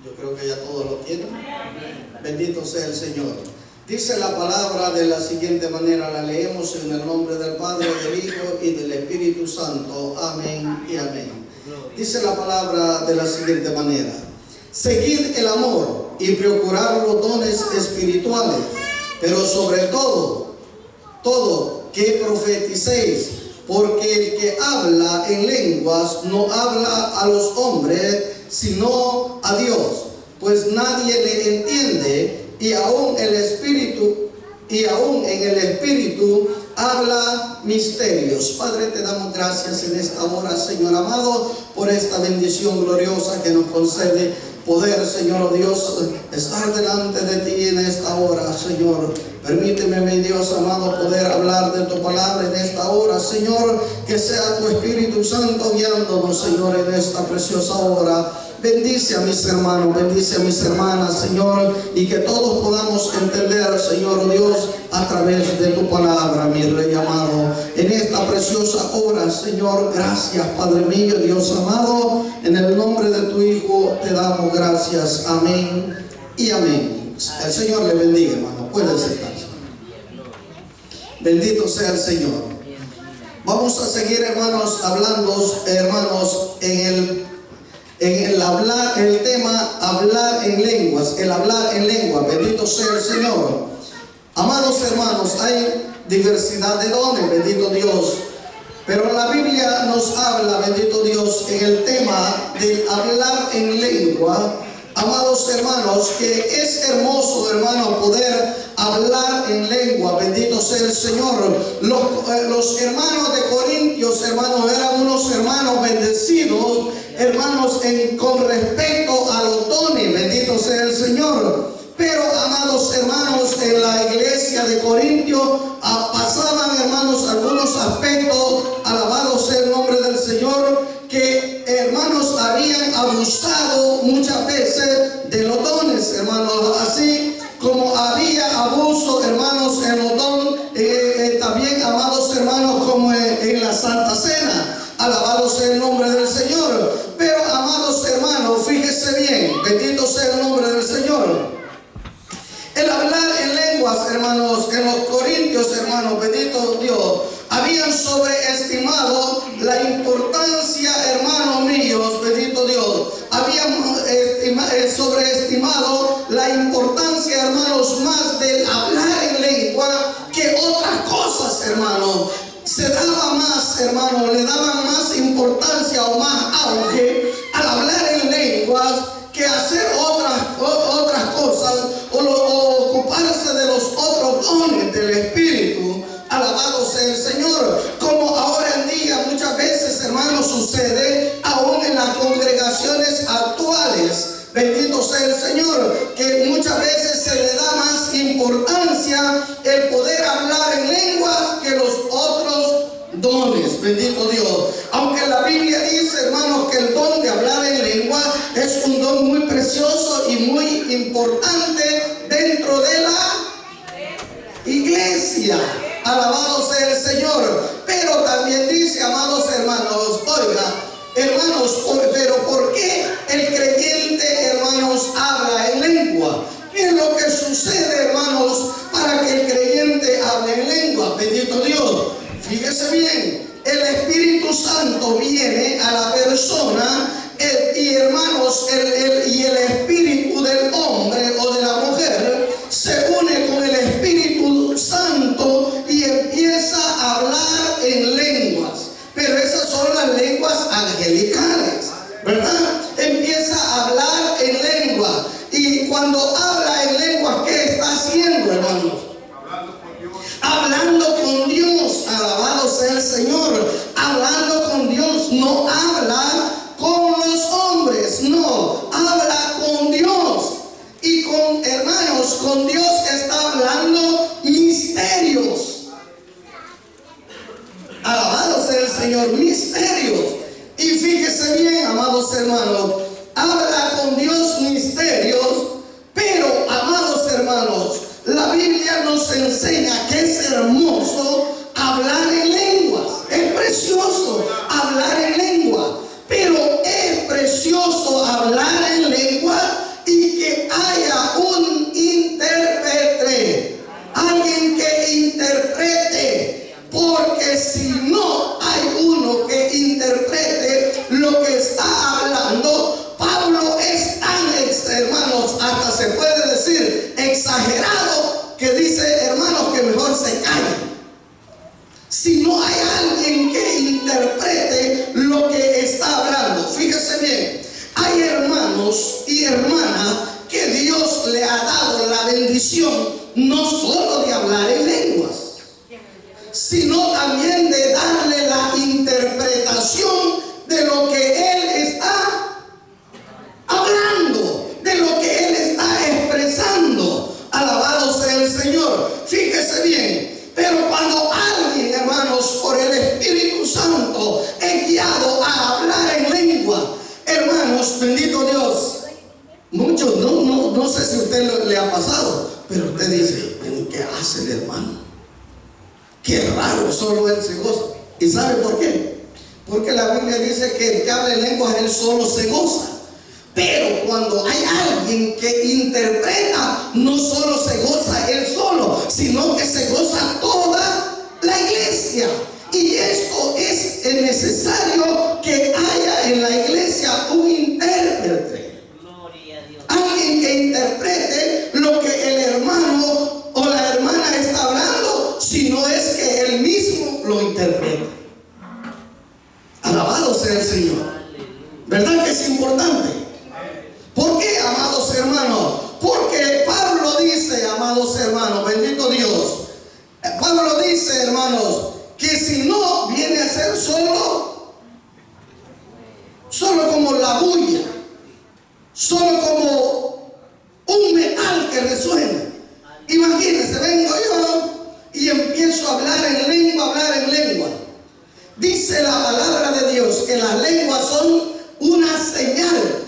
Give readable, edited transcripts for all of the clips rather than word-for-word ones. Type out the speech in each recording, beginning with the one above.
Yo creo que ya todos lo tienen. Bendito sea el Señor. Dice la palabra de la siguiente manera, la leemos en el nombre del Padre, del Hijo y del Espíritu Santo. Amén y amén. Dice la palabra de la siguiente manera: seguid el amor y procurad los dones espirituales, pero sobre todo que profeticéis, porque el que habla en lenguas no habla a los hombres, sino a Dios, pues nadie le entiende, y aún en el Espíritu habla misterios. Padre, te damos gracias en esta hora, Señor amado, por esta bendición gloriosa que nos concede poder, Señor Dios, estar delante de ti en esta hora, Señor. Permíteme, mi Dios amado, poder hablar de tu palabra en esta hora, Señor, que sea tu Espíritu Santo guiándonos, Señor, en esta preciosa hora. Bendice a mis hermanos, bendice a mis hermanas, Señor, y que todos podamos entender, Señor Dios, a través de tu palabra, mi Rey amado. En esta preciosa hora, Señor, gracias, Padre mío, Dios amado, en el nombre de tu Hijo te damos gracias. Amén y amén. El Señor le bendiga, hermano. Pueden sentarse. Bendito sea el Señor. Vamos a seguir, hermanos, hablando, hermanos, en el tema hablar en lenguas, el hablar en lengua. Bendito sea el Señor. Amados hermanos, hay diversidad de dones, bendito Dios, pero la Biblia nos habla, bendito Dios, en el tema de hablar en lengua. Amados hermanos, que es hermoso, hermano, poder hablar en lengua. Bendito sea el Señor. Los hermanos de Corintios, hermanos, eran unos hermanos bendecidos, hermanos, con respecto a los dones. Bendito sea el Señor. Pero, amados hermanos, en la iglesia de Corintios pasaban, hermanos, algunos aspectos, alabado sea el nombre del Señor, que, hermanos, habían abusado muchas veces de los dones, hermanos, así como había abuso, hermanos, en los dones, también, amados hermanos, como en la Santa Cena. Alabado sea el nombre del Señor. Pero, amados hermanos, fíjese bien, bendito sea el nombre del Señor. El hablar en lenguas, hermanos, en los Corintios, hermanos, bendito Dios, habían sobreestimado la importancia, hermanos míos, bendito Dios, habían sobreestimado la importancia, hermanos, más del hablar en lengua que otras cosas, hermanos. Se daba más, hermanos, le daban más importancia o más auge al hablar en lenguas que hacer otras cosas o ocuparse de los otros dones del Espíritu. Alabado sea el Señor. Como ahora en día muchas veces, hermanos, sucede aún en las congregaciones actuales. Bendito sea el Señor, que muchas veces se le da más importancia el poder hablar en lenguas que los otros dones. Bendito Dios. Aunque la Biblia dice, hermanos, que el don de hablar en lengua es un don muy precioso y muy importante dentro de la iglesia. Alabado sea el Señor. Pero también dice, amados hermanos, oiga, hermanos, pero ¿por qué el creyente, hermanos, habla en lengua? ¿Qué es lo que sucede, hermanos, para que el creyente hable en lengua? Bendito Dios. Fíjese bien, el Espíritu Santo viene a la persona y, hermanos, y el espíritu del hombre o de la mujer se une con el Espíritu Santo y empieza a hablar en lenguas. Pero esas son las lenguas angelicales, ¿verdad? Empieza a hablar en lengua. Y cuando habla en lengua, ¿qué está haciendo, hermanos? Hablando con Dios. Alabado sea el Señor. Hablando con Dios. No habla con los hombres, no, habla con Dios. Y con, hermanos, con Dios está hablando misterios. Alabado sea el Señor, misterios. Y fíjese bien, amados hermanos, habla con Dios misterios. Pero, amados hermanos, la Biblia nos enseña que es hermoso hablar en lenguas. Es precioso hablar en lengua. Pero es precioso hablar en lengua bendición no solo de hablar en lenguas, sino también de darle la interpretación de lo que Él está hablando, de lo que Él está expresando. Alabado sea el Señor. Fíjese bien, pero cuando alguien, hermanos, por el Espíritu Santo es guiado a hablar en lengua, hermanos, bendito Dios, muchos, no sé si a usted le ha pasado, pero usted dice, ¿qué hace el hermano? Qué raro, solo él se goza. ¿Y sabe por qué? Porque la Biblia dice que el que habla en lenguas, él solo se goza. Pero cuando hay alguien que interpreta, no solo se goza él solo, sino que se goza toda la iglesia. Y esto es necesario que haya en la iglesia un intérprete. Gloria a Dios. Alguien que interprete lo que el hermano o la hermana está hablando, si no es que él mismo lo interprete. Alabado sea el Señor. ¿Verdad que es importante? ¿Por qué, amados hermanos? Porque Pablo dice, amados hermanos, bendito Dios, Pablo dice, hermanos, que si no viene a ser solo como la bulla, solo como un metal que resuena. Imagínense, vengo yo y empiezo a hablar en lengua. Dice la palabra de Dios que las lenguas son una señal.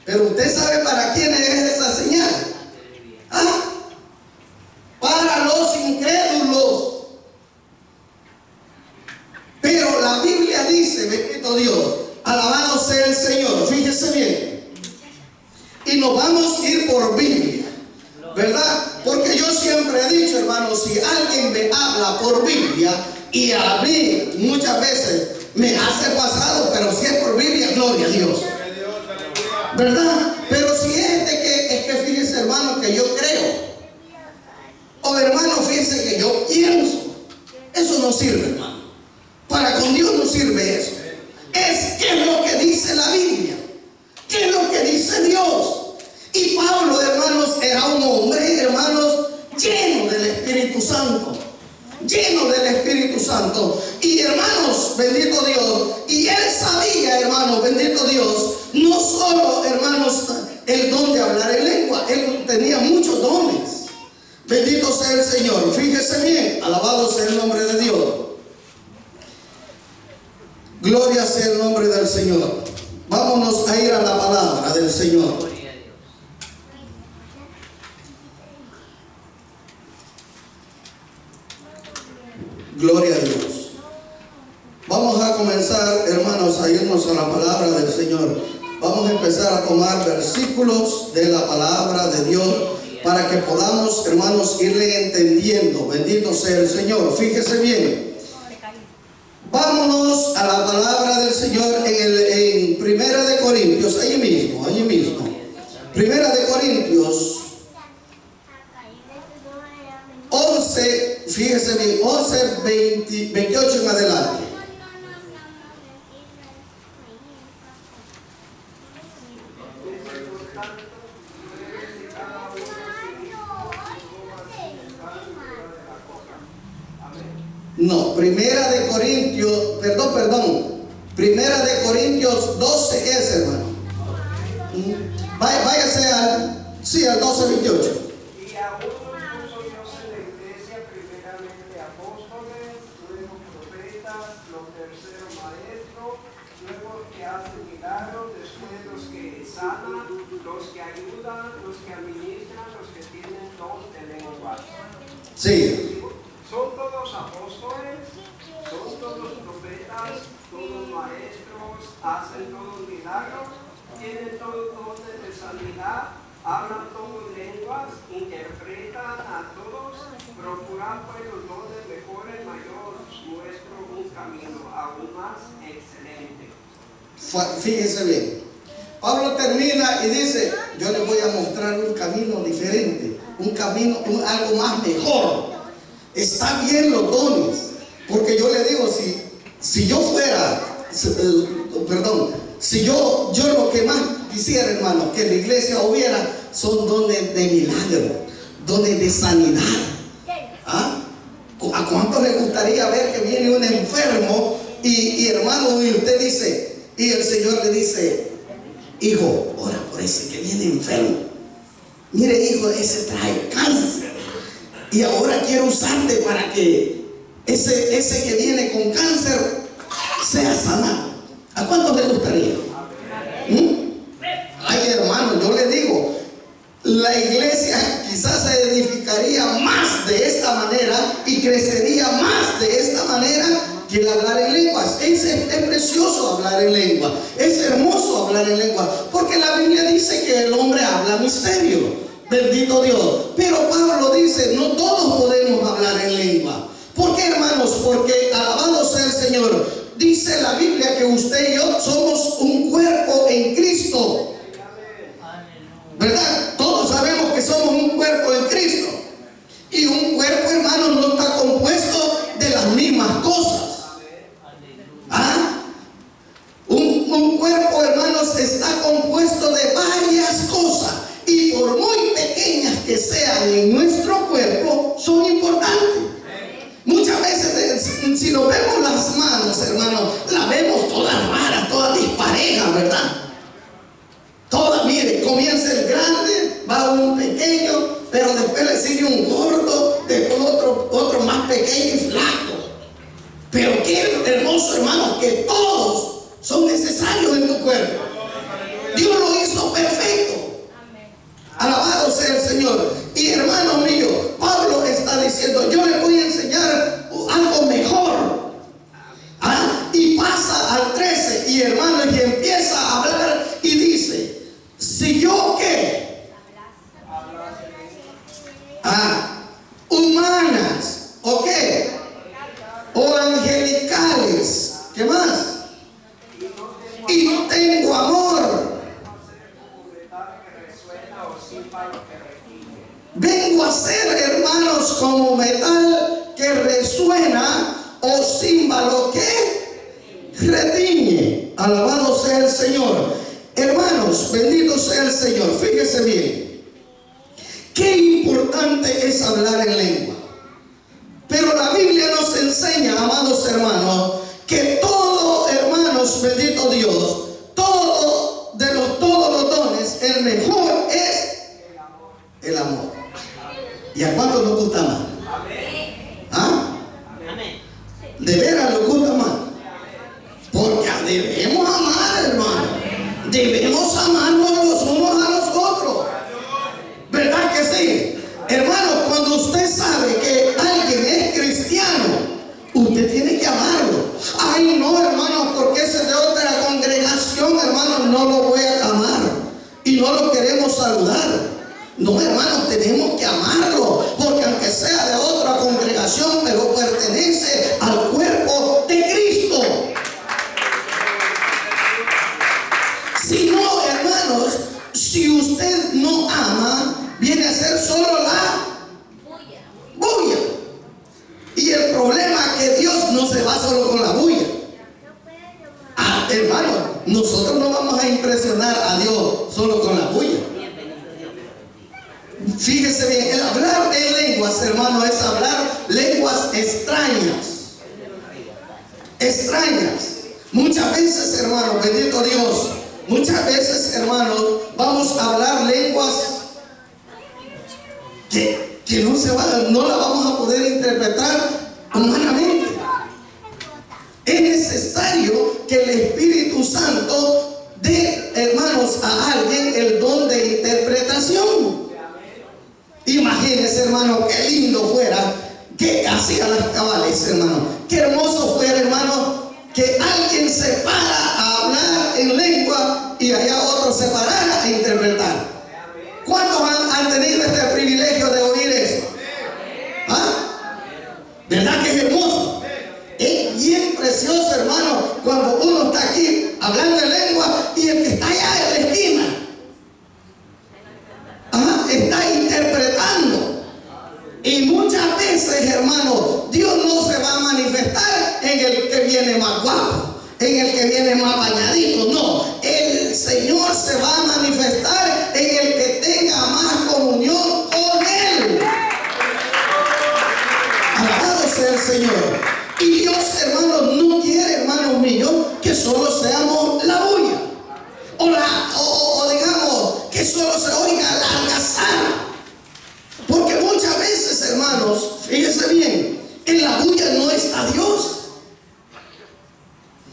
Pero usted sabe para quién es esa señal. ¿Ah? Para los incrédulos. Pero la Biblia dice, bendito Dios, alabado sea el Señor. Fíjese bien. Y nos vamos a ir por Biblia, ¿verdad? Porque yo siempre he dicho, hermanos, si alguien me habla por Biblia, y a mí muchas veces me hace pasado, pero si es por Biblia, gloria a Dios, ¿verdad? Pero si es que fíjese, hermano, que yo creo, o hermano, fíjese que yo pienso, eso no sirve, hermano. Para con Dios no sirve eso. Es qué es lo que dice la Biblia, qué es lo que dice Dios. Y Pablo, hermanos, era un hombre, hermanos, lleno del Espíritu Santo. Lleno del Espíritu Santo. Y hermanos, bendito Dios, y él sabía, hermanos, bendito Dios, no solo, hermanos, el don de hablar en lengua, él tenía muchos dones. Bendito sea el Señor. Fíjese bien, alabado sea el nombre de Dios. Gloria sea el nombre del Señor. Vámonos a ir a la palabra del Señor. Gloria a Dios. Vamos a comenzar, hermanos, a irnos a la palabra del Señor. Vamos a empezar a tomar versículos de la palabra de Dios para que podamos, hermanos, irle entendiendo. Bendito sea el Señor. Fíjese bien. Vámonos a la palabra del Señor en Primera de Corintios, allí mismo. Primera de Corintios 11, fíjese bien, 11, 28 en adelante. No, Primera de Corintios 12 es, hermano. Váyase al 12, 28. Y a unos puso Dios en la iglesia, primeramente apóstoles, luego profetas, los terceros maestros, luego que hacen milagros, después los que sanan, los que ayudan, los que administran, los que tienen don de lengua. Sí. Son todos apóstoles, son todos profetas, todos maestros, hacen todos milagros, tienen todos dones de sanidad, hablan todos lenguas, interpretan a todos, procuran pues los dones mejores, mayores, muestro un camino aún más excelente. Fíjese bien. Pablo termina y dice, yo les voy a mostrar un camino diferente, algo más mejor. Está bien los dones, porque yo le digo, si yo fuera, si yo lo que más quisiera, hermano, que en la iglesia hubiera, son dones de milagro, dones de sanidad. ¿Ah? ¿A cuántos les gustaría ver que viene un enfermo y hermano, y usted dice, y el Señor le dice: hijo, ora por ese que viene enfermo. Mire, hijo, ese trae cáncer. Y ahora quiero usarte para que ese que viene con cáncer sea sanado. ¿A cuántos les gustaría? Ay, hermano, yo le digo, la iglesia quizás se edificaría más de esta manera y crecería más de esta manera que el hablar en lenguas. Es precioso hablar en lengua, es hermoso hablar en lengua, porque la Biblia dice que el hombre habla misterio. Bendito Dios. Pero Pablo dice: no todos podemos hablar en lengua. ¿Por qué, hermanos? Porque alabado sea el Señor, dice la Biblia que usted y yo somos un cuerpo en Cristo, ¿verdad? Todos sabemos que somos un cuerpo en Cristo. Y un cuerpo, hermano, no está compuesto de las mismas cosas. ¿Ah? Un cuerpo, hermanos, está compuesto de varias cosas. Y por muy pequeñas que sean en nuestro cuerpo, son importantes. Muchas veces, si nos vemos las manos, hermano, las vemos todas raras, todas disparejas, ¿verdad? Todas, mire, comienza el grande, va un pequeño, pero después le sigue un gordo, después otro más pequeño y flaco. Pero qué hermoso, hermano, que todos son necesarios en tu cuerpo. Dios lo hizo perfecto. Alabado sea el Señor. Y hermano mío, Pablo está diciendo: yo le voy a enseñar algo mejor. ¿Ah? Y pasa al 13 y hermano, y empieza a hablar y dice: si yo qué, humanas, ¿o qué? O angelicales, ¿qué más? Y no tengo amor, vengo a ser, hermanos, como metal que resuena o címbalo que retiñe. Alabado sea el Señor. Hermanos, bendito sea el Señor. Fíjese bien, qué importante es hablar en lengua. Pero la Biblia nos enseña, amados hermanos, que todo, hermanos, bendito Dios, todos los dones, el mejor es el amor. ¿Y a cuántos nos gusta más? ¿Ah? ¿De veras nos gusta más? Porque debemos amar, hermano. Debemos amarnos los unos a los otros. ¿Verdad que sí? Hermano, cuando usted sabe que alguien es cristiano, usted tiene que amarlo. Ay, no, hermano, porque ese es de otra congregación, hermano, no lo voy a amar. Y no lo queremos saludar. No, hermanos, tenemos que amarlo, porque aunque sea de otra congregación, pero pertenece al cuerpo de Cristo. Si no, hermanos, si usted no ama, viene a ser solo la bulla. Y el problema es que Dios no se va solo con la bulla. Hermano, nosotros no vamos a impresionar a Dios solo con la bulla. Fíjese bien, el hablar en lenguas, hermano, es hablar lenguas extrañas. Extrañas. Muchas veces, hermano, bendito Dios, muchas veces, hermanos, vamos a hablar lenguas que no la vamos a poder interpretar humanamente. Es necesario que el Espíritu Santo dé, hermanos, a alguien el don de interpretación. Imagínense, hermano, qué lindo fuera que hacía las cabales, hermano. Qué hermoso fuera, hermano, que alguien se para a hablar en lengua y allá otro se parara a interpretar. ¿Cuántos han tenido este privilegio de oír eso? ¿Ah? ¿Verdad que es hermoso? Es bien precioso, hermano, cuando uno está aquí hablando en lengua y el que está allá en la esquina está interpretando. Y muchas veces, hermano, Dios no se va a manifestar en el que viene más guapo, en el que viene más bañadito. No, el Señor se va a manifestar en el que tenga más comunión con Él. solo seamos la bulla. O digamos que solo se oiga la algazara. Porque muchas veces, hermanos, fíjense bien, en la bulla no está Dios.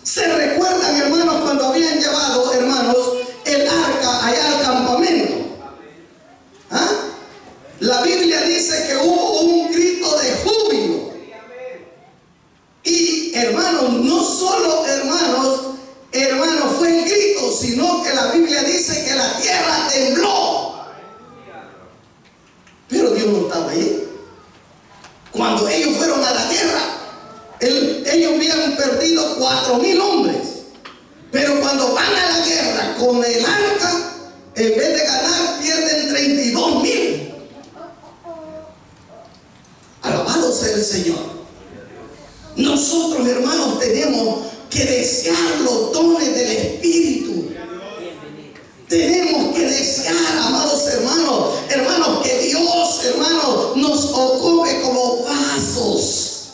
Se recuerdan, hermanos, cuando habían llevado, hermanos, el arca allá al campamento. ¿Ah? La Biblia dice que hubo un grito de júbilo. Y hermanos, no solo hermanos, fue el grito, sino que la Biblia dice que la tierra tembló. Pero Dios no estaba ahí. Cuando ellos fueron a la guerra, ellos habían perdido 4,000 hombres. Pero cuando van a la guerra con el arca, en vez de ganar, pierden 32,000. Alabado sea el Señor. Nosotros, hermanos, tenemos que desear los dones del Espíritu. Tenemos que desear, amados hermanos, que Dios, hermanos, nos ocupe como vasos.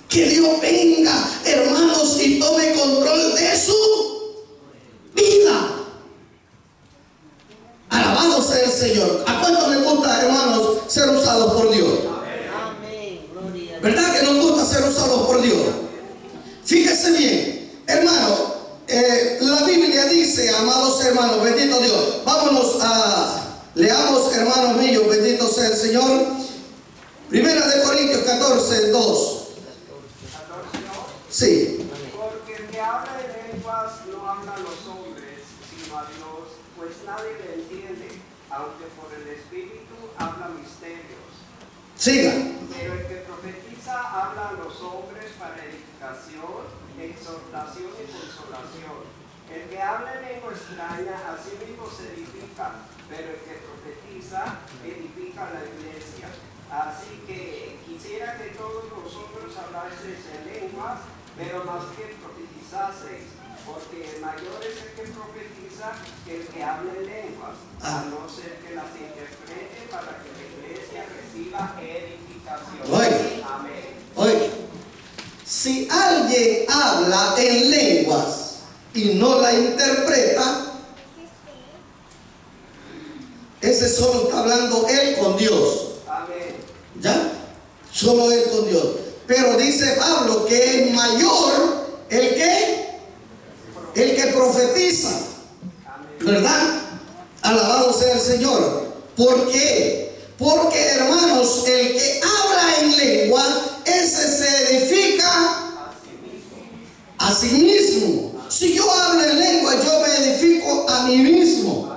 Que Dios venga, hermanos, y tome control de su vida. Alabado sea el Señor. ¿A cuánto les gusta, hermanos, ser usados por Dios? ¿Verdad que nos gusta ser usados por Dios? Fíjese bien, hermano, la Biblia dice, amados hermanos, bendito Dios. Vámonos leamos, hermanos míos, bendito sea el Señor. Primera de Corintios 14, 2. Sí. Porque el que habla en lenguas no habla a los hombres, sino a Dios, pues nadie le entiende, aunque por el Espíritu habla misterios. Siga. Pero el que profetiza habla a los hombres para edificación, exhortación y consolación. El que habla en lengua extraña a sí mismo se edifica, pero el que profetiza edifica la iglesia. Así que quisiera que todos vosotros hablaseis en lenguas, pero más que profetizaseis, porque el mayor es el que profetiza que el que habla en lenguas, a no ser que las interprete para que la iglesia reciba edificación. Amén. Oye, si alguien habla en lenguas y no la interpreta, ese solo está hablando él con Dios. Amén. ¿Ya? Solo él con Dios. Pero dice Pablo que es mayor el que profetiza. ¿Verdad? Alabado sea el Señor. ¿Por qué? Porque, hermanos, el que habla en lengua, ese se edifica a sí mismo. Si yo hablo en lengua, yo me edifico a mí mismo.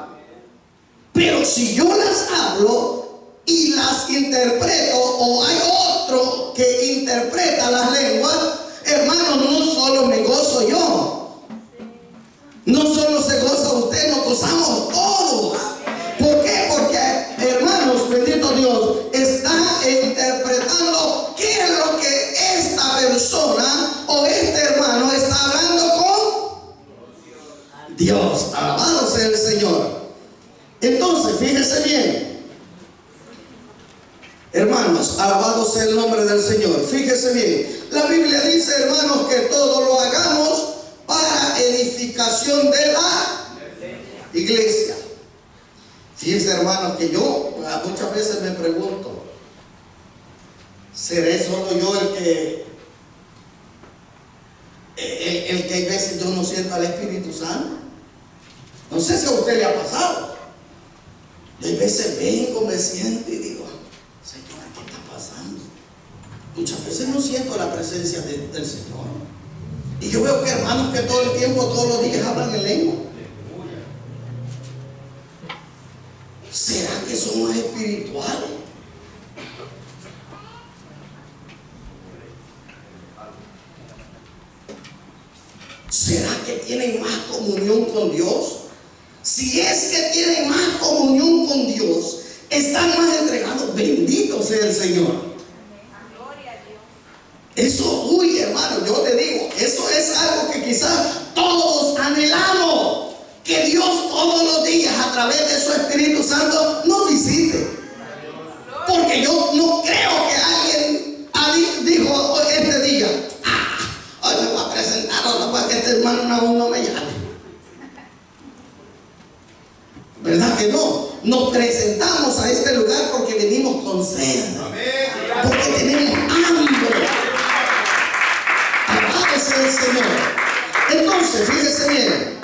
Pero si yo las hablo y las interpreto, o hay otro que interpreta las lenguas, hermanos, no solo me gozo yo, no solo se goza usted, nos gozamos todos. ¿Por qué? Porque, hermanos, bendito Dios, está interpretando qué es lo que esta persona o este hermano está hablando con Dios. Alabado sea el Señor. Entonces, fíjese bien, hermanos, alabado sea el nombre del Señor. Fíjese bien, la Biblia dice, hermanos, que todo lo hagamos para edificación de la iglesia. Fíjense, hermanos, que yo muchas veces me pregunto, ¿seré solo yo el que hay veces yo no siento al Espíritu Santo? No sé si a usted le ha pasado. Yo hay veces vengo, me siento y digo, Señor, ¿qué está pasando? Muchas veces no siento la presencia del Señor. Y yo veo que hermanos que todo el tiempo, todos los días hablan en lengua. ¿Será que somos espirituales? ¿Será que tienen más comunión con Dios? Si es que tienen más comunión con Dios, están más entregados. Bendito sea el Señor. Eso, uy, hermano, yo te digo, eso es algo que quizás todos anhelamos, que Dios todos los días a través de su Espíritu Santo nos visite. Porque yo no creo que alguien dijo este día, este hermano no me llame. ¿Verdad que no? Nos presentamos a este lugar porque venimos con sed. Porque tenemos hambre. Alabado sea el Señor. Entonces, fíjese bien.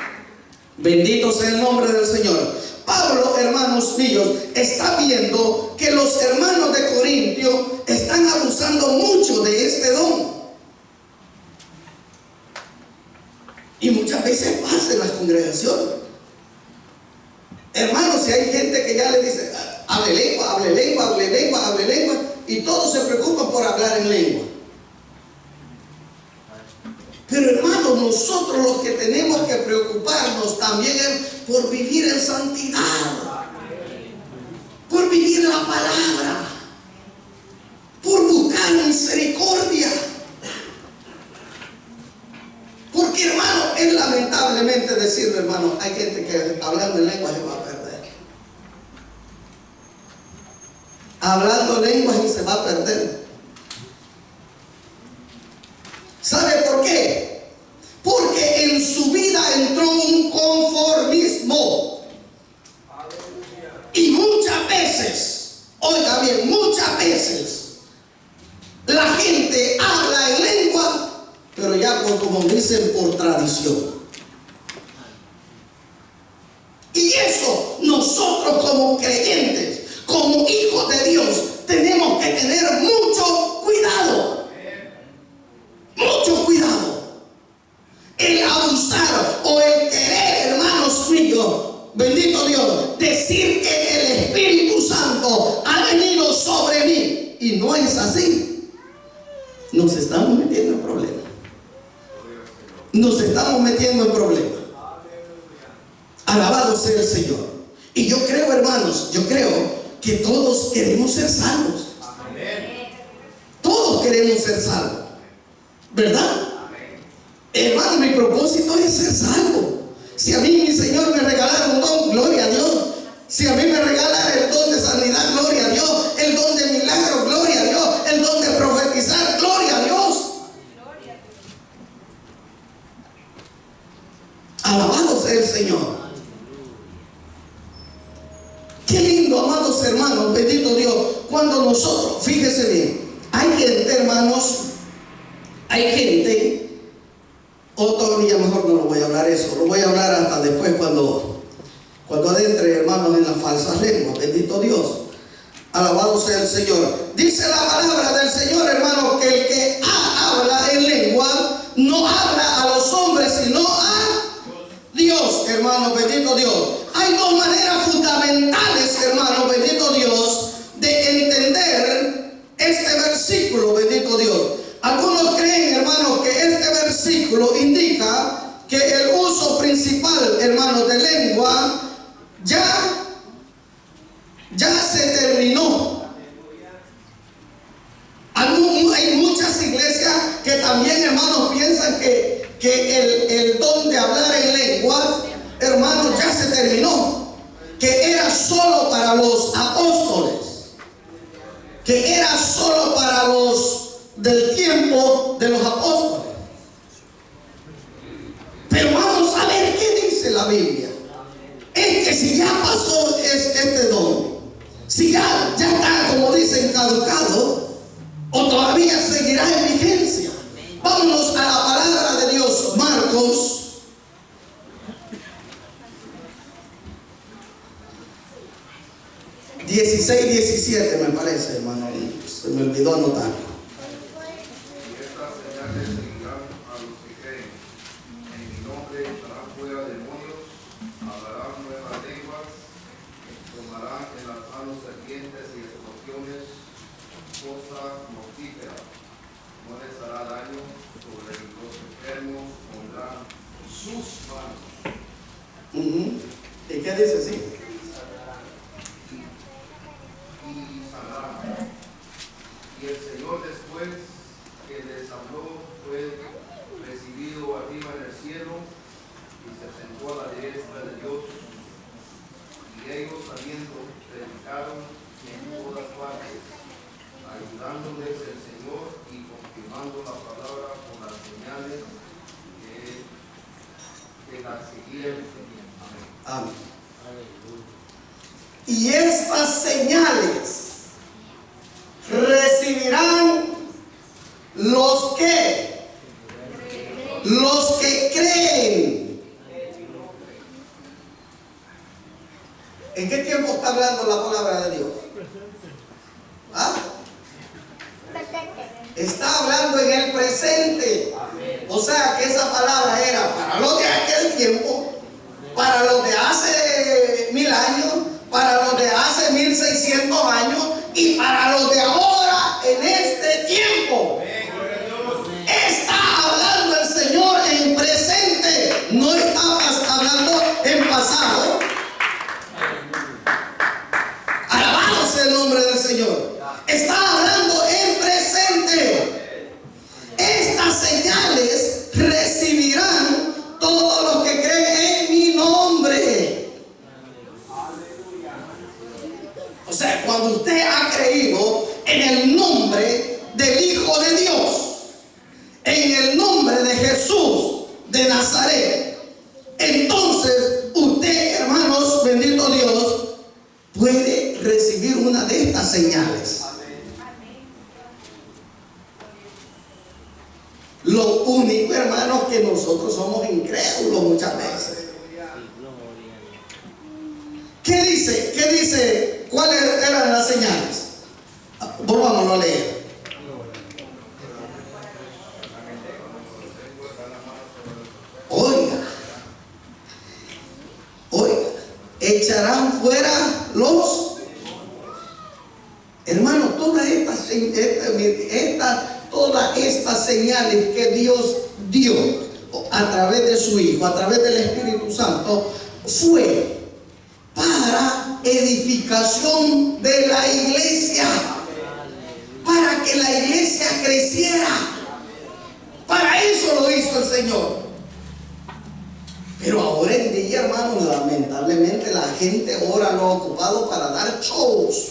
Bendito sea el nombre del Señor. Pablo, hermanos míos, está viendo que los hermanos de Corintio están abusando mucho de este don. Y muchas veces pasa en las congregaciones. Hermanos, si hay gente que ya le dice, hable lengua, hable lengua, hable lengua, hable lengua, y todos se preocupan por hablar en lengua. Pero hermanos, nosotros los que tenemos que preocuparnos también es por vivir en santidad, por vivir la palabra, por buscar misericordia. Porque hermano, es lamentablemente decirlo, hermano, hay gente que hablando en lengua se va a perder. Hablando lenguas y se va a perder. ¿Sabe por qué? Porque en su vida entró un conformismo. Y muchas veces, oiga bien, muchas veces la gente habla en lengua, pero ya como dicen, por tradición. Y eso nosotros como creyentes, como hijos de Dios, tenemos que tener mucho cuidado. Mucho cuidado. El abusar o el querer, hermanos míos, bendito Dios, decir que el Espíritu Santo ha venido sobre mí y no es así, nos estamos metiendo en problemas. Nos estamos metiendo en problemas. Alabado sea el Señor. Y yo creo, hermanos, yo creo que todos queremos ser salvos. Todos queremos ser salvos, ¿verdad? Hermano, mi propósito es ser salvo. Si a mí mi Señor me regalara un don, gloria a Dios. Si a mí me regalara el don de sanidad, gloria a Dios. El don de milagro, gloria a Dios. El don de profetizar, gloria a Dios. Alabado sea el Señor. Qué lindo, amados hermanos, bendito Dios, cuando nosotros, fíjese bien, hay gente, hermanos, hay gente, o todavía mejor no lo voy a hablar eso, lo voy a hablar hasta después cuando adentre, hermanos, en las falsas lenguas, bendito Dios. Alabado sea el Señor. Dice la palabra del Señor, hermano, que el que habla en lengua no habla a los hombres, sino a Dios, hermano, bendito Dios. Hay dos maneras fundamentales, hermano, bendito Dios, de entender este versículo, bendito Dios. Algunos creen, hermano, que este versículo indica que el uso principal, hermano, de lengua ya se terminó. Hay muchas iglesias que también, hermanos, piensan que el don de hablar en lenguas, hermanos, ya se terminó, que era solo para los apóstoles, que era solo para los del tiempo de los apóstoles. Pero vamos a ver qué dice la Biblia. Es que si ya pasó este don, si ya está, como dicen, caducado, o todavía seguirá en vigencia. Vámonos a la palabra de Dios, Marcos 16, 17 me parece, hermano. Se me olvidó anotar. Y estas señales seguirán a los que creen. En mi nombre echarán fuera demonios, hablarán nuevas lenguas, tomarán en las manos serpientes y escorpiones, cosa mortífera. No les hará daño, sobre los enfermos pondrán sus manos. ¿Y qué dice así? Y sanarán. Y el Señor, después que les habló, fue recibido arriba en el cielo y se sentó a la diestra de Dios. Y ellos, saliendo, predicaron en todas partes, ayudándoles el Señor y confirmando la palabra con las señales que las siguientes. Amén. Amén. Y estas señales recibirán los que creen. ¿En qué tiempo está hablando la palabra de Dios? ¿Ah? Está hablando en el presente. O sea que esa palabra era para los de aquel tiempo, para los de hace 1000 años, para los de hace 1600 años y para los de ahora en este tiempo. Está hablando el Señor en presente, no está hablando en pasado. Alabado sea el nombre del Señor. Está hablando en presente. Estas señales recibirán todos los que creen en mi nombre. O sea, cuando usted ha creído en el nombre del Hijo de Dios, en el nombre de Jesús de Nazaret, entonces usted, hermanos, bendito Dios, puede recibir una de estas señales. Lo único, hermanos, que nosotros somos incrédulos muchas veces. ¿Qué dice? ¿Qué dice? ¿Cuáles eran las señales? Volvámonos a leer. Oiga, echarán fuera los hermanos, todas estas señales que Dios dio a través de su Hijo, a través del Espíritu Santo, fue para edificación de la iglesia, para que la iglesia creciera. Para eso lo hizo el Señor. Pero ahora en día, hermanos, lamentablemente la gente ahora lo ha ocupado para dar shows.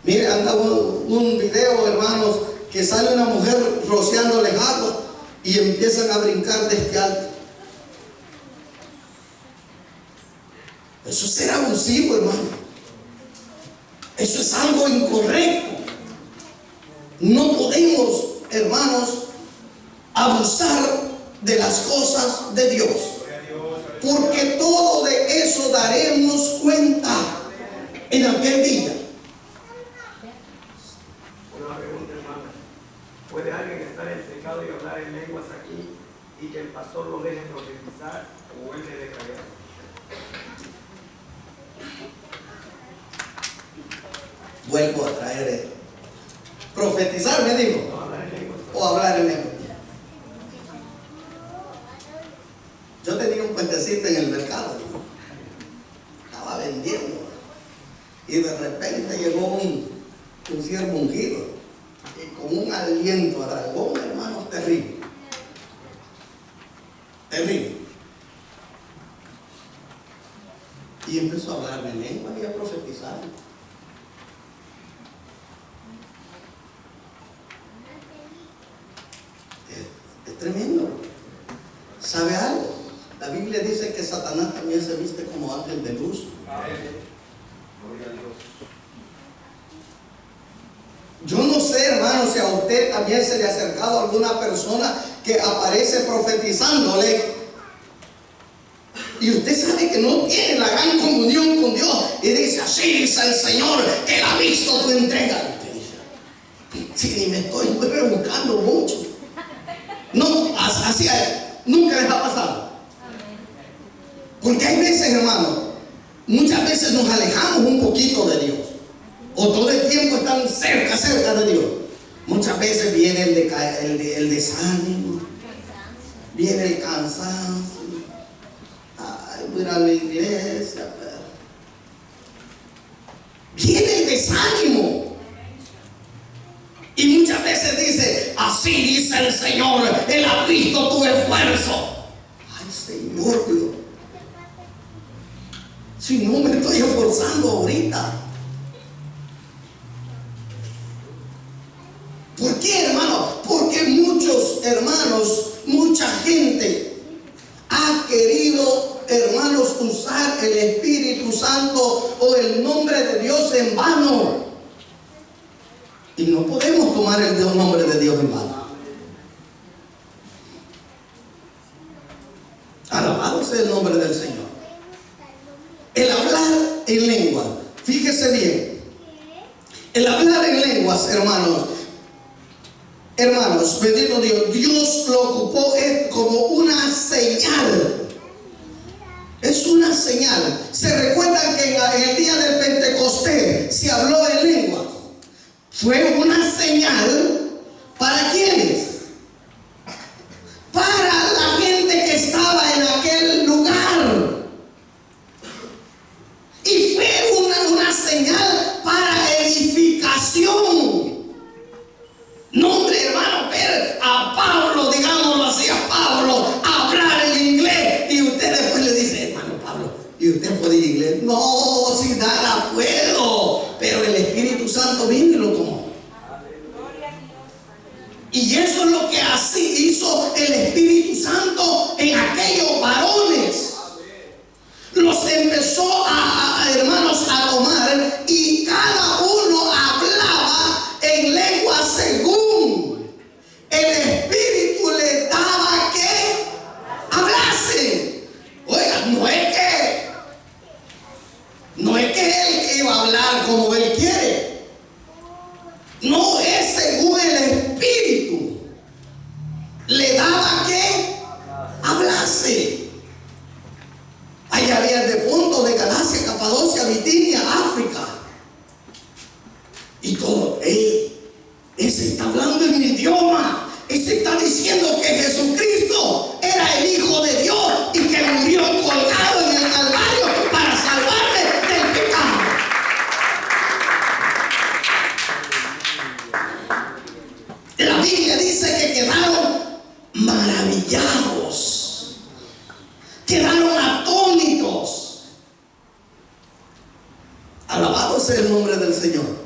Mire, anda un video, hermanos, que sale una mujer rociándoles agua y empiezan a brincar desde alto. Eso será abusivo, hermano. Eso es algo incorrecto. No podemos, hermanos, abusar de las cosas de Dios, porque todo de eso daremos cuenta en aquel día. Una pregunta, hermana. ¿Puede alguien estar en pecado y hablar en lenguas aquí y que el pastor lo deje profetizar o él debe callar? Vuelvo a traer profetizar, me digo, o hablar en lenguas. Yo tenía un puestecito en el mercado, estaba vendiendo, y de repente llegó un siervo ungido y con un aliento a dragón, hermano, terrible, terrible, y empezó a hablarme en lengua y a profetizar. Es tremendo. ¿Sabe algo? La Biblia dice que Satanás también se viste como ángel de luz. Gloria a Dios. Yo no sé, hermano, si a usted también se le ha acercado alguna persona que aparece profetizándole y usted sabe que no tiene la gran comunión con Dios y dice: así dice el Señor, que Él ha visto tu entrega. Y usted dice: sí, ni me estoy rebuscando mucho. No, así nunca les ha pasado. Porque hay veces, hermano, muchas veces nos alejamos un poquito de Dios, o todo el tiempo están cerca de Dios. Muchas veces viene el desánimo, viene el cansancio. Ay, voy a ir a la iglesia, pero viene el desánimo. Y muchas veces dice: así dice el Señor, Él ha visto tu esfuerzo. Ay, Señor Dios, si no me estoy esforzando ahorita. ¿Por qué, hermano? Porque muchos hermanos, mucha gente usar el Espíritu Santo o el nombre de Dios en vano. Y no podemos tomar el nombre de Dios en vano. Alabado sea el nombre del Señor. El hablar en lengua. Fíjese bien. El hablar en lenguas, hermanos. Hermanos, bendito Dios. Dios lo ocupó como una señal. Es una señal. Se recuerdan que en el día del Pentecostés se habló en lenguas. Fue una señal. ¿Para quiénes? Para la gente que estaba en aquel lugar. Y fue una señal para edificación. No, hombre, hermano, ver a Pablo, digámoslo así, a Pablo hablar en inglés. Y usted después le dice, hermano Pablo, ¿y usted puede ir inglés? No, si nada puedo. Pero el Espíritu Santo vino y lo tomó. Y eso es lo que así hizo el Espíritu Santo en aquellos varones. Los empezó hermanos, a tomar, y cada uno hablaba en lengua según el Espíritu le daba que hablase. Oiga, no es que él iba a hablar como él quiere. No, es según el Espíritu le daba que hablase. Ahí había de puntos de Galacia, Capadocia, Bitinia, África. Y todo, ese está hablando en mi idioma. Ese está diciendo que Jesucristo era el Hijo de Dios y que murió colgado en el Calvario para salvarme del pecado. La Biblia dice que quedaron maravillados, quedaron atónitos. Alabado sea el nombre del Señor.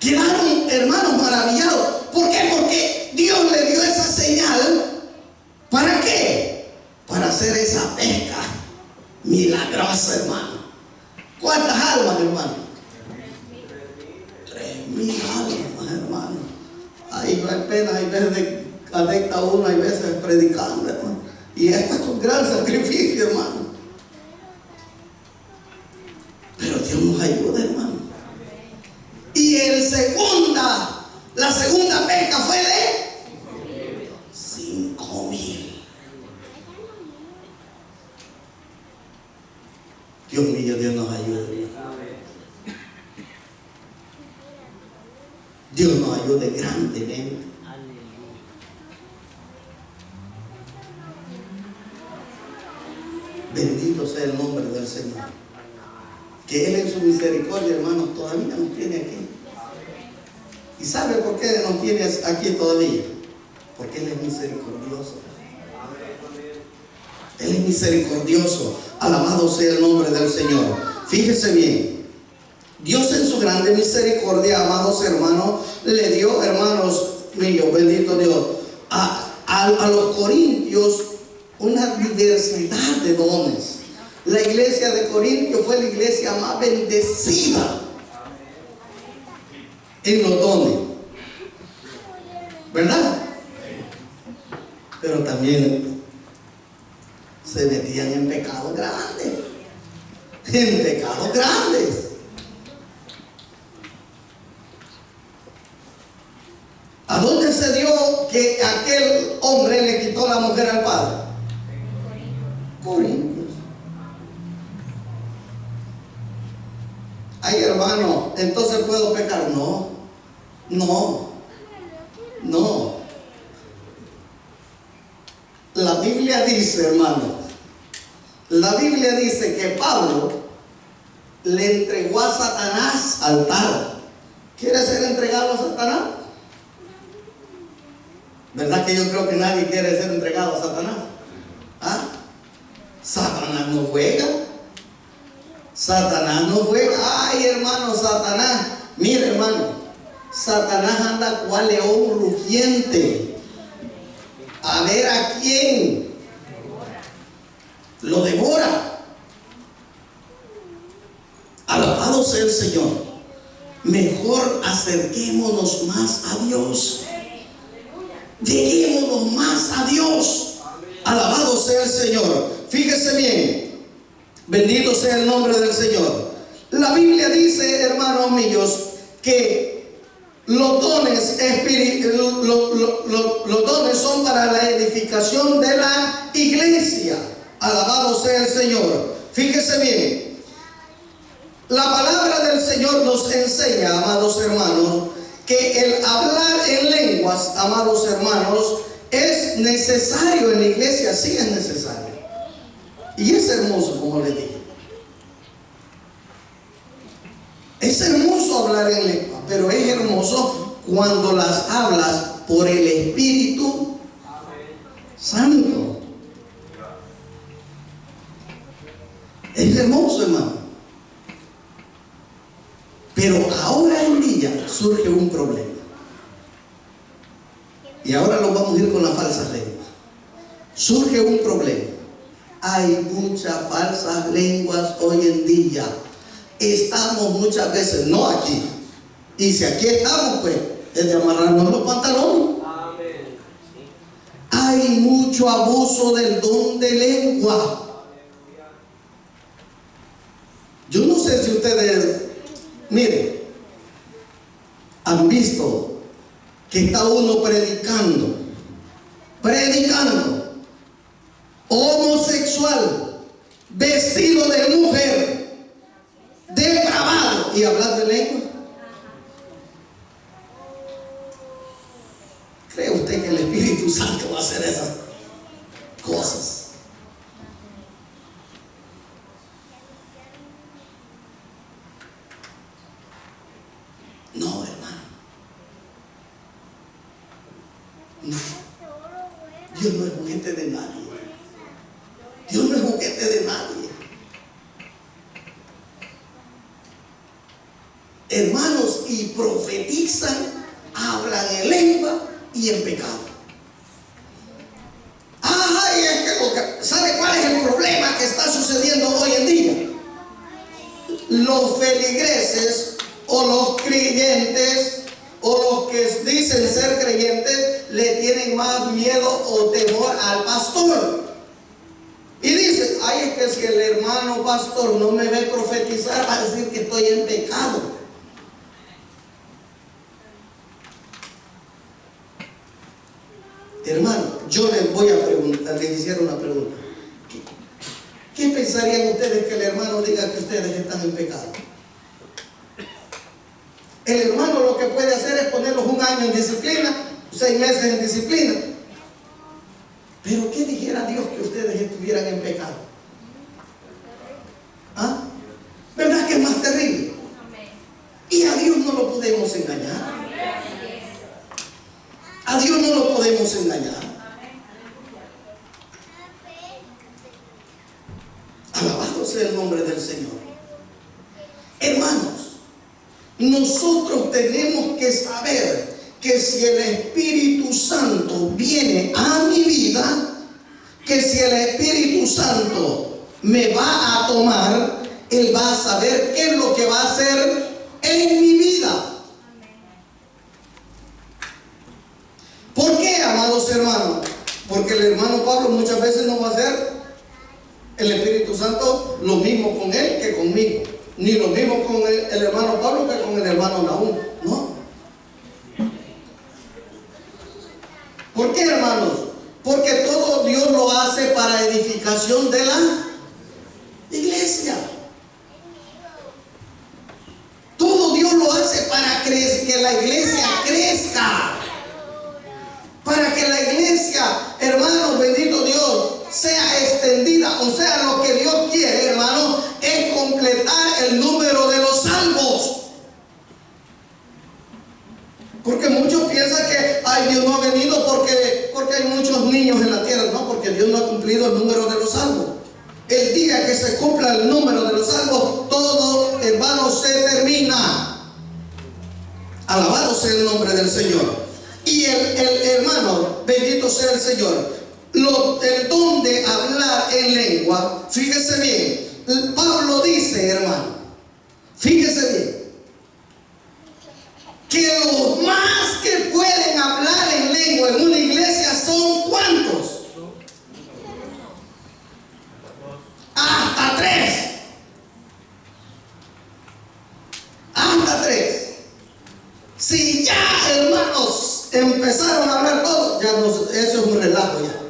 Quedaron, hermanos, maravillados. ¿Por qué? Porque Dios le dio esa señal. ¿Para qué? Para hacer esa pesca milagrosa, hermano. ¿Cuántas almas, hermano? 3,000 almas, hermano. Ahí apenas hay veces adecta uno, hay veces predicando, hermano. Y esta es un gran sacrificio, hermano. Pero Dios nos ayuda, hermano. Y la segunda pesca fue de 5,000. Dios mío, Dios nos ayude. Dios nos ayude grandemente. Bendito sea el nombre del Señor. Que Él en su misericordia, hermanos, todavía nos tiene aquí. ¿Y sabe por qué nos tiene aquí todavía? Porque Él es misericordioso. Él es misericordioso. Alabado sea el nombre del Señor. Fíjese bien. Dios en su grande misericordia, amados hermanos, le dio, hermanos míos, bendito Dios, a los corintios una diversidad de dones. La iglesia de Corintio fue la iglesia más bendecida en los dones, ¿verdad? Pero también se metían en pecados grandes. En pecados grandes. ¿A dónde se dio que aquel hombre le quitó la mujer al padre? Corintios. Ay, hermano, entonces puedo pecar. No. La Biblia dice, hermano, la Biblia dice que Pablo le entregó a Satanás al Padre. ¿Quiere ser entregado a Satanás? ¿Verdad que yo creo que nadie quiere ser entregado a Satanás? ¿Ah? Satanás no juega. Satanás no juega. Ay, hermano, Satanás. Mire, hermano, Satanás anda cual león rugiente a ver a quién lo devora. Alabado sea el Señor. Mejor acerquémonos más a Dios. Lleguémonos más a Dios. Alabado sea el Señor. Fíjese bien. Bendito sea el nombre del Señor. La Biblia dice, hermanos míos, que los dones son para la edificación de la iglesia. Alabado sea el Señor. Fíjese bien. La palabra del Señor nos enseña, amados hermanos, que el hablar en lenguas, amados hermanos, es necesario en la iglesia. Sí es necesario. Y es hermoso, como les dije. Es hermoso hablar en lengua, pero es hermoso cuando las hablas por el Espíritu Santo. Es hermoso, hermano. Pero ahora en día surge un problema. Y ahora lo vamos a ir con las falsas lenguas. Surge un problema. Hay muchas falsas lenguas hoy en día. Estamos muchas veces, no aquí. Y si aquí estamos, pues, es de amarrarnos los pantalones. Amén. Hay mucho abuso del don de lengua. Yo no sé si ustedes, miren, han visto que está uno predicando, homosexual, vestido de mujer, depravado, y hablar de lengua. ¿Cree usted que el Espíritu Santo va a hacer esas cosas? No, hermano. No. Dios no es juguete de nadie. Dios no es juguete de nadie. Hermanos, y profetizan, hablan en lengua y en pecado. Ay, es que ¿sabe cuál es el problema que está sucediendo hoy en día? Los feligreses o los creyentes o los que dicen ser creyentes le tienen más miedo o temor al pastor. Y dicen, ay, es que si el hermano pastor no me ve profetizar, va a decir que estoy en pecado. Hermano, yo les voy a preguntar, les hiciera una pregunta. ¿Qué pensarían ustedes que el hermano diga que ustedes están en pecado? El hermano lo que puede hacer es ponerlos 1 año en disciplina, 6 meses en disciplina. Pero ¿qué dijera Dios que ustedes estuvieran en pecado? ¿Ah? ¿Verdad que es más terrible? Y a Dios no lo podemos engañar. A Dios no lo podemos engañar. Alabado sea el nombre del Señor. Hermanos, nosotros tenemos que saber que si el Espíritu Santo viene a mi vida, que si el Espíritu Santo me va a tomar, Él va a saber qué es lo que va a hacer en mi vida. ¿Por qué, amados hermanos? Porque el hermano Pablo muchas veces no va a hacer el Espíritu Santo lo mismo con él que conmigo, ni lo mismo con el hermano Pablo que con el hermano Nahum. No. ¿Por qué, hermanos? Porque todo Dios lo hace para edificación de la iglesia. Todo Dios lo hace para que la iglesia crezca. Para que la iglesia, hermanos, bendito Dios, sea extendida. O sea, lo que Dios quiere, hermano, es completar el número de los salvos. Porque muchos piensan que ay, Dios no ha venido porque hay muchos niños en la tierra. No, porque Dios no ha cumplido el número de los salvos. El día que se cumpla el número de los salvos, todo, hermano, se termina. Alabado sea el nombre del Señor. Y el hermano, bendito sea el Señor. el don de hablar en lengua, fíjese bien, Pablo dice, hermano, fíjese bien, que los más que pueden hablar en lengua en una iglesia son ¿cuántos? Hasta tres. Hasta tres. Si ya, hermanos, empezaron a hablar todos, ya eso es un relajo ya.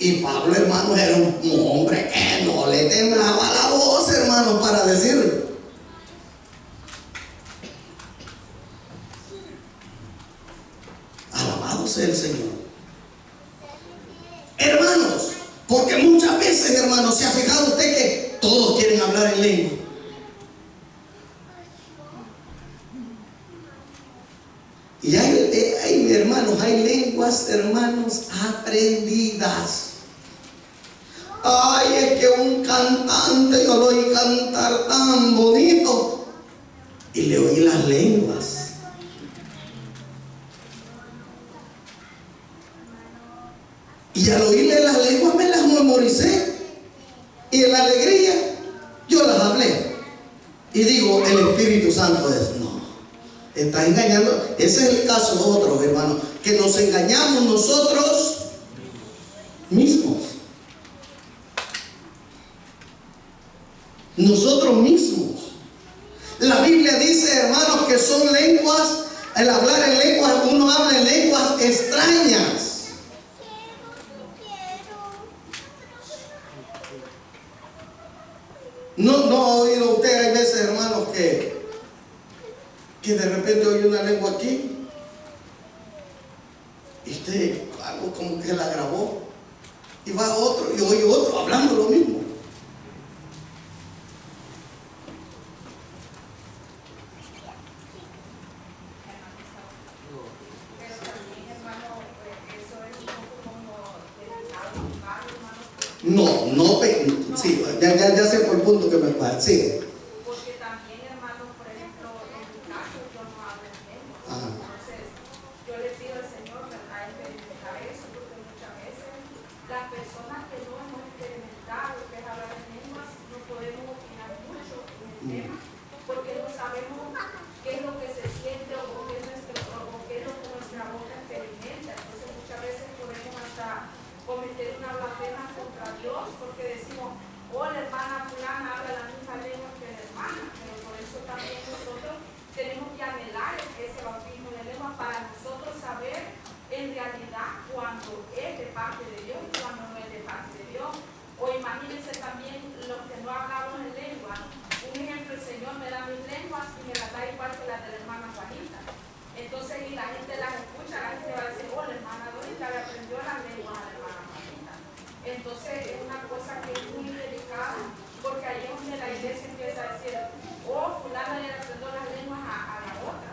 Y Pablo, hermanos, era un hombre que no le temblaba la voz, hermanos, para decirlo. Alabado sea el Señor. Hermanos, porque muchas veces, hermanos, ¿se ha fijado usted que todos quieren hablar en lengua? Y hay hermanos, hay lenguas, hermanos, aprendidas. Ay, es que un cantante, yo lo oí cantar tan bonito y le oí las lenguas. Y al oírle las lenguas me las memoricé. Y en la alegría yo las hablé. Y digo, el Espíritu Santo es, no, está engañando. Ese es el caso de otros, hermanos, que nos engañamos nosotros mismos. Nosotros mismos. La Biblia dice, hermanos, que son lenguas, el hablar en lenguas, uno habla en lenguas extrañas. No ha oído usted, hay veces, hermanos, que de repente oye una lengua aquí y usted algo como que la grabó y va a otro y oye otro hablando lo mismo. Sí, ya sé por el punto que me pasa. Sí. Porque también, hermanos, por ejemplo, en mi caso yo no hablo en lengua. Entonces, yo le pido al Señor a experimentar eso, porque muchas veces las personas que no hemos experimentado que es hablar en lenguas no podemos opinar mucho en el tema, porque no sabemos qué es lo que se siente o qué es lo que nuestra boca experimenta. Entonces, muchas veces podemos hasta cometer una blasfema contra Dios porque decimos, oh, la hermana fulana habla la misma lengua que la hermana, pero por eso también nosotros tenemos que anhelar ese bautismo de lengua para nosotros saber en realidad cuando es de parte de Dios y cuando no es de parte de Dios. O imagínense también los que no hablamos en lengua. Un ejemplo, el Señor me da mis lenguas y me las da igual que las de la hermana Juanita. Entonces, y la gente las escucha, la gente va a decir, oh, la hermana Dorita le aprendió las lenguas a la hermana Juanita. Entonces, es una cosa que es muy delicada, porque ahí es donde la iglesia empieza a decir, oh, fulana le aprendió las lenguas a la otra.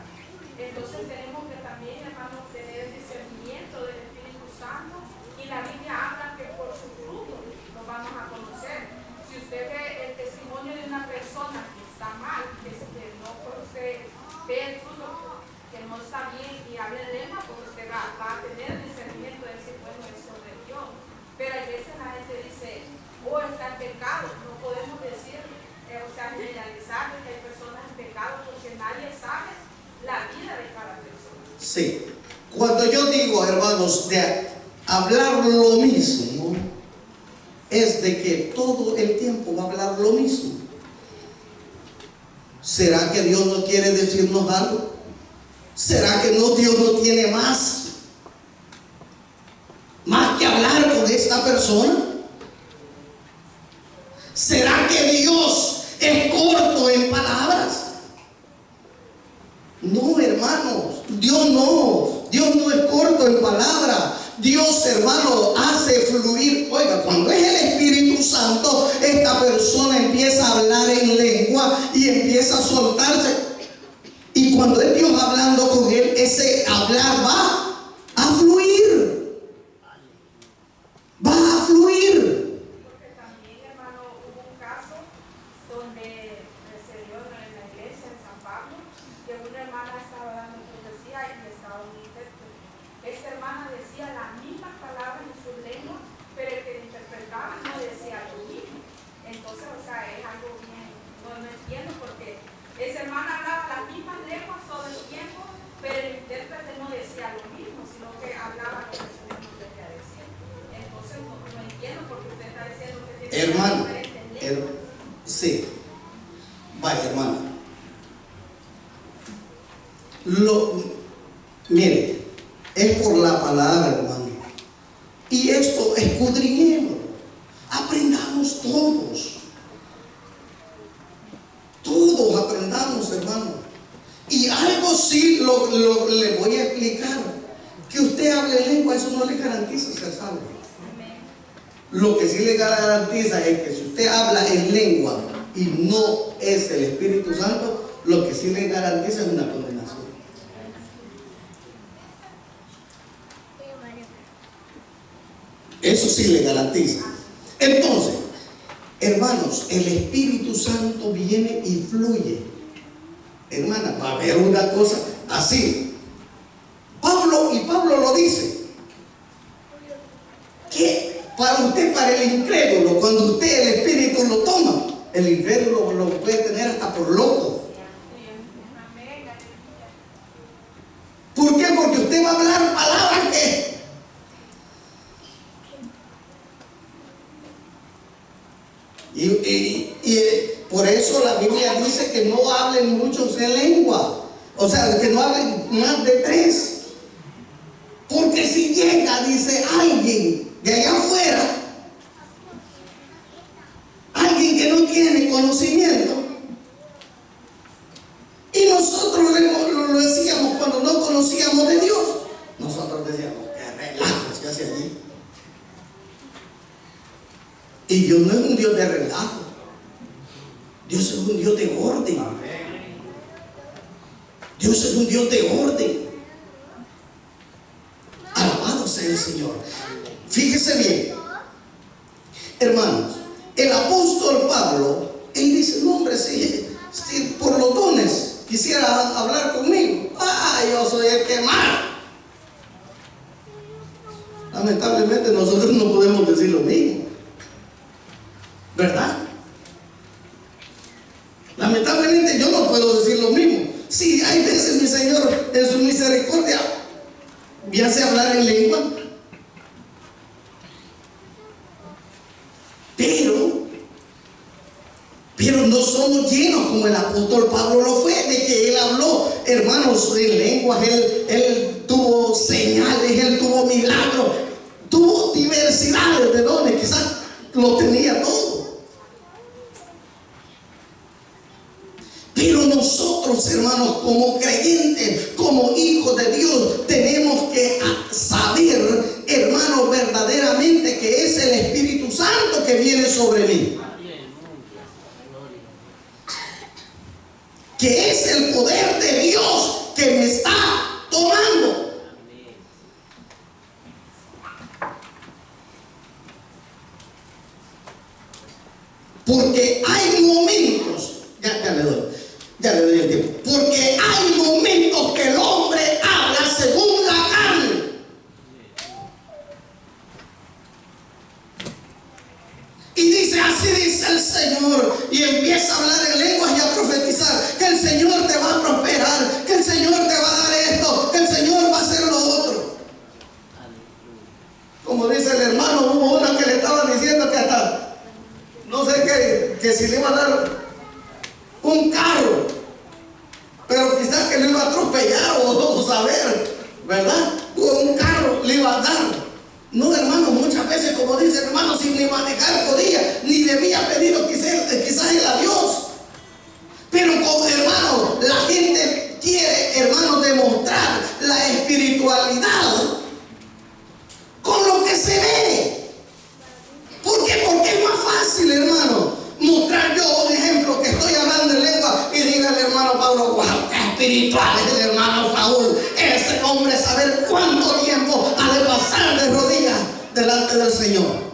Entonces, tenemos que también, hermanos, tener el discernimiento del Espíritu Santo, y la Biblia habla que por su fruto lo vamos a conocer. Si usted ve el testimonio de una persona que está mal, que no por usted ve el fruto que no está bien y habla en lengua, pues usted va a tener el discernimiento de decir, bueno, eso es de Dios. Pero a veces la gente dice, oh, está en pecado. No podemos decir, generalizar de que hay personas en pecado, porque nadie sabe la vida de cada persona. Sí. Cuando yo digo, hermanos, de hablar lo mismo, es de que todo el tiempo va a hablar lo mismo. ¿Será que Dios no quiere decirnos algo? ¿Será que Dios no tiene más que hablar con esta persona? ¿Será que Dios es corto en palabras? No, hermanos, Dios no es corto en palabras. Dios, hermano, hace fluir. Oiga, cuando es el Espíritu Santo, esta persona empieza a hablar en lengua y empieza a soltarse. Y cuando es Dios hablando con él, ese hablar va a fluir. Va a fluir. Porque también, hermano, hubo un caso donde se dio en la iglesia en San Pablo, que una hermana estaba dando profecía y estaba Hermano, sí, vaya hermano. Mire, es por la palabra, hermano. Y esto escudriñemos, aprendamos todos. Todos aprendamos, hermano. Y algo sí le voy a explicar. Que usted hable lengua, eso no le garantiza ser salvo. Lo que sí le garantiza es que si usted habla en lengua y no es el Espíritu Santo, lo que sí le garantiza es una condenación. Eso sí le garantiza. Entonces, hermanos, el Espíritu Santo viene y fluye. Hermana, va a haber una cosa así. Pablo lo dice. Que para usted, para el incrédulo, cuando usted el Espíritu lo toma, el incrédulo lo puede tener hasta por loco. ¿Por qué? Porque usted va a hablar palabras que... Y por eso la Biblia dice que no hablen muchos en lengua. O sea, que no hablen más de 3. Porque si llega, dice alguien de allá afuera, alguien que no tiene conocimiento, y nosotros lo decíamos cuando no conocíamos de Dios, nosotros decíamos, qué relajo se hace allí. Y Dios no es un Dios de relajo. Dios es un Dios de orden. Dios es un Dios de orden. Alabado sea el Señor. Fíjese bien, hermanos, el apóstol Pablo, él dice, no hombre, si por los dones quisiera hablar conmigo, yo soy el que más. Lamentablemente nosotros no podemos decir lo mismo, ¿verdad? Lamentablemente yo no puedo decir lo mismo. Sí, hay veces mi Señor en su misericordia me hace hablar en lengua, pero no somos llenos como el apóstol Pablo lo fue, de que él habló, hermanos, en lenguas. Él tuvo señales, él tuvo milagros, tuvo diversidades de dones, quizás lo tenía todo. Pero nosotros, hermanos, como creyentes, como hijos de Dios, tenemos que saber, hermanos, verdaderamente que es el Espíritu Santo que viene sobre mí. Que es el poder de Dios que me está tomando. Porque hay momentos, ya le doy el tiempo. Porque hay momentos que el hombre habla según la carne. Y dice, así dice el Señor. Y empieza a hablar en lenguas y a profetizar. Que el Señor te va a prosperar. Que el Señor te va a dar esto. Que el Señor va a hacer lo otro. Como dice el hermano, hubo una que le estaba diciendo que hasta, no sé qué, que si le iba a dar un carro, pero quizás que le iba a atropellar o saber, ¿verdad? Un carro le iba a dar. No, hermano, muchas veces, como dice el hermano, sin ni manejar podía, ni debía pedido quizás él a Dios. Pero como hermano, la gente quiere, hermano, demostrar la espiritualidad con lo que se ve. ¿Por qué? Porque es más fácil, hermano, mostrar yo un ejemplo que estoy hablando en lengua y diga el hermano Pablo, wow, qué espiritual es el hermano Saúl. Ese hombre saber cuánto tiempo ha de pasar de rodillas delante del Señor.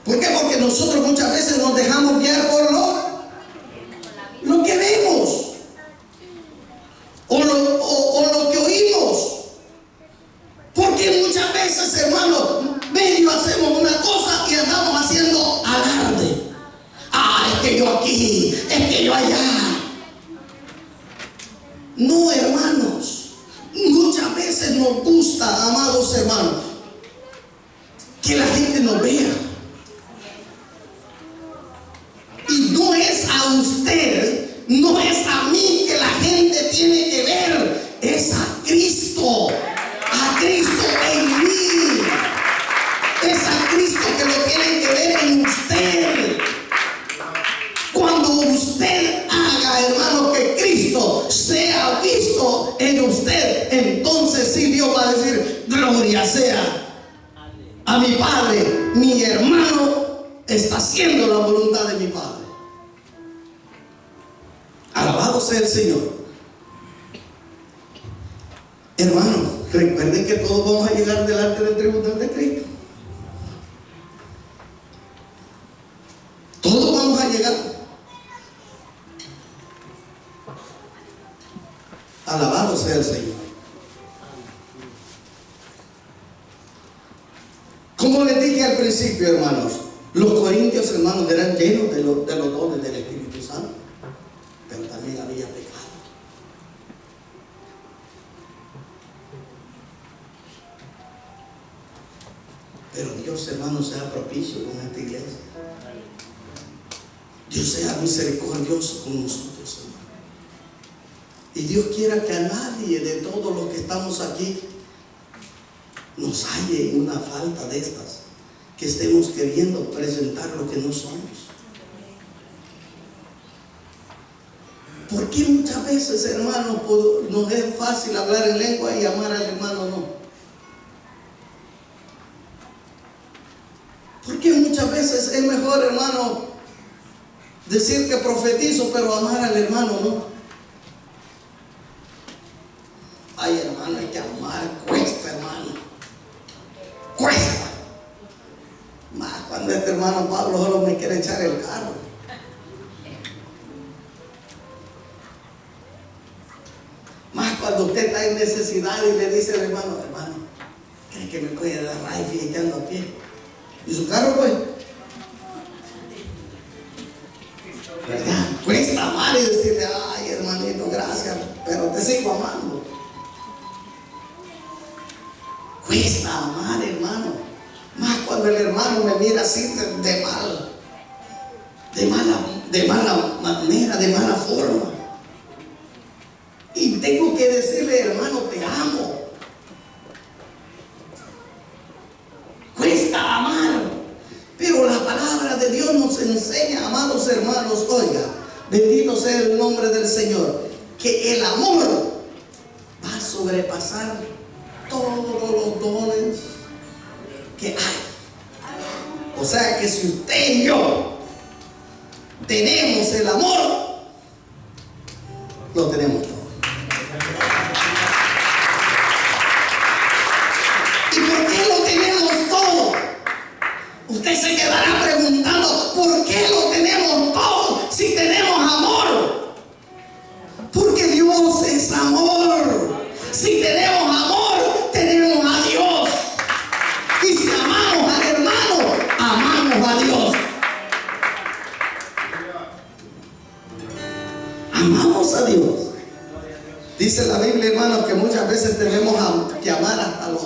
¿Por qué? Porque nosotros muchas veces nos dejamos guiar por lo que vemos o lo que oímos. Porque muchas veces, hermano, medio hacemos una cosa y andamos haciendo alarde. Es que yo aquí, es que yo allá. No, hermanos, muchas veces nos gusta, amados hermanos, que la gente nos vea. usted, entonces sí Dios va a decir: gloria sea a mi Padre, mi hermano está haciendo la voluntad de mi Padre. Alabado sea el Señor. Hermanos, recuerden que todos vamos a llegar delante del tribunal de Cristo. Todos vamos a llegar. Alabado sea el Señor. Como les dije al principio, hermanos, los corintios, hermanos, eran llenos de los dones del Espíritu Santo, pero también había pecado. Pero Dios, hermanos, sea propicio con esta iglesia. Dios sea misericordioso con nosotros, hermanos. Y Dios quiera que a nadie de todos los que estamos aquí nos halle en una falta de estas, que estemos queriendo presentar lo que no somos. ¿Por qué muchas veces, hermanos, nos es fácil hablar en lengua y amar al hermano no? ¿Por qué muchas veces es mejor, hermano, decir que profetizo, pero amar al hermano no? Ay, hermano, hay que amar, cuesta, hermano. Cuesta. Más cuando este hermano Pablo solo me quiere echar el carro. Más cuando usted está en necesidad y le dice al hermano: hermano, ¿cree que me puede dar rifle y ando a pie? ¿Y su carro, pues? ¿Verdad? Cuesta amar y decirle: ay, hermanito, gracias, pero te sigo amando. Cuesta amar, hermano. Más cuando el hermano me mira así de mala manera, de mala forma. Y tengo que decirle: hermano, te amo. Cuesta amar. Pero la palabra de Dios nos enseña, amados hermanos, oiga, bendito sea el nombre del Señor, que el amor va a sobrepasar todos los dones que hay. O sea que si usted y yo tenemos el amor, lo tenemos todo. ¿Y por qué lo tenemos todo? Usted se quedará preguntando: ¿por qué lo tenemos todo si tenemos amor? Porque Dios es amor. Si tenemos amor, tenemos a Dios. Y si amamos al hermano, amamos a Dios. Amamos a Dios. Dice la Biblia, hermanos, que muchas veces tenemos que amar hasta los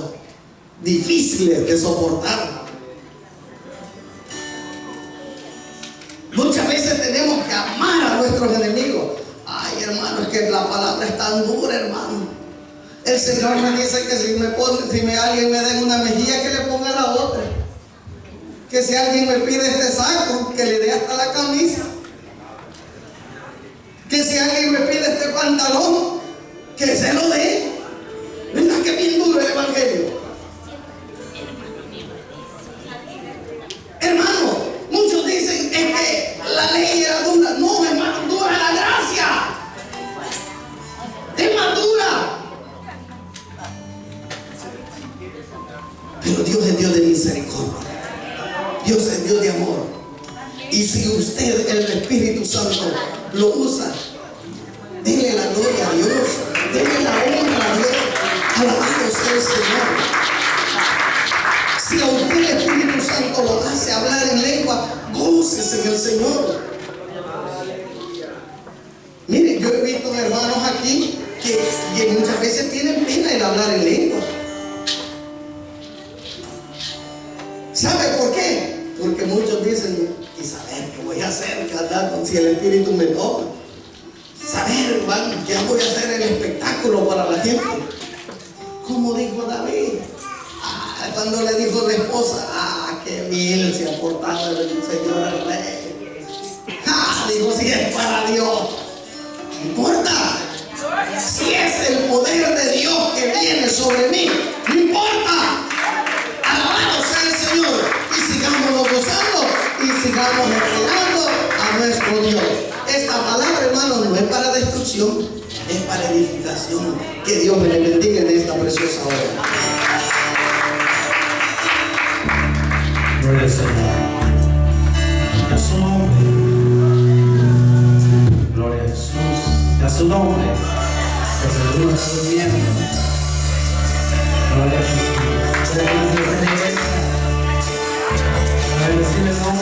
difíciles de soportar. Muchas veces tenemos que amar a nuestros enemigos. Ay, hermano, es que la palabra es tan dura, hermano. El Señor me dice que si alguien me da en una mejilla, que le ponga la otra. Que si alguien me pide este saco, que le dé hasta la camisa. Que si alguien me pide este pantalón, que se lo dé. ¿Verdad que bien duro el evangelio? Hermano, muchos dicen es que la ley era dura. No, hermano, dura la gracia. Es más dura. Pero Dios es Dios de misericordia. Dios es Dios de amor. Y si usted, el Espíritu Santo, lo usa, denle la gloria a Dios, denle la honra a Dios. Alabado sea el Señor. Si a usted el Espíritu Santo lo hace hablar en lengua, gócese en el Señor. Mire, yo he visto hermanos aquí que muchas veces tienen pena en hablar en lengua. ¿Sabe por qué? Porque muchos dicen: ¿y saber qué voy a hacer si el Espíritu me toca? Saber, ¿qué voy a hacer el espectáculo para la gente? Como dijo David, cuando le dijo a la esposa: qué bien se ha portado el Señor el Rey. Dijo: si es para Dios, no importa. Si es el poder de Dios que viene sobre mí, no importa. Alabado sea el Señor. Y sigámonos gozando y sigamos esperando a nuestro Dios. Esta palabra, hermanos, no es para destrucción, es para edificación. Que Dios me le bendiga en esta preciosa hora. Gloria al Señor. A su nombre. Gloria a Jesús. A su nombre. Porque Dios está durmiendo. Gloria a Jesús.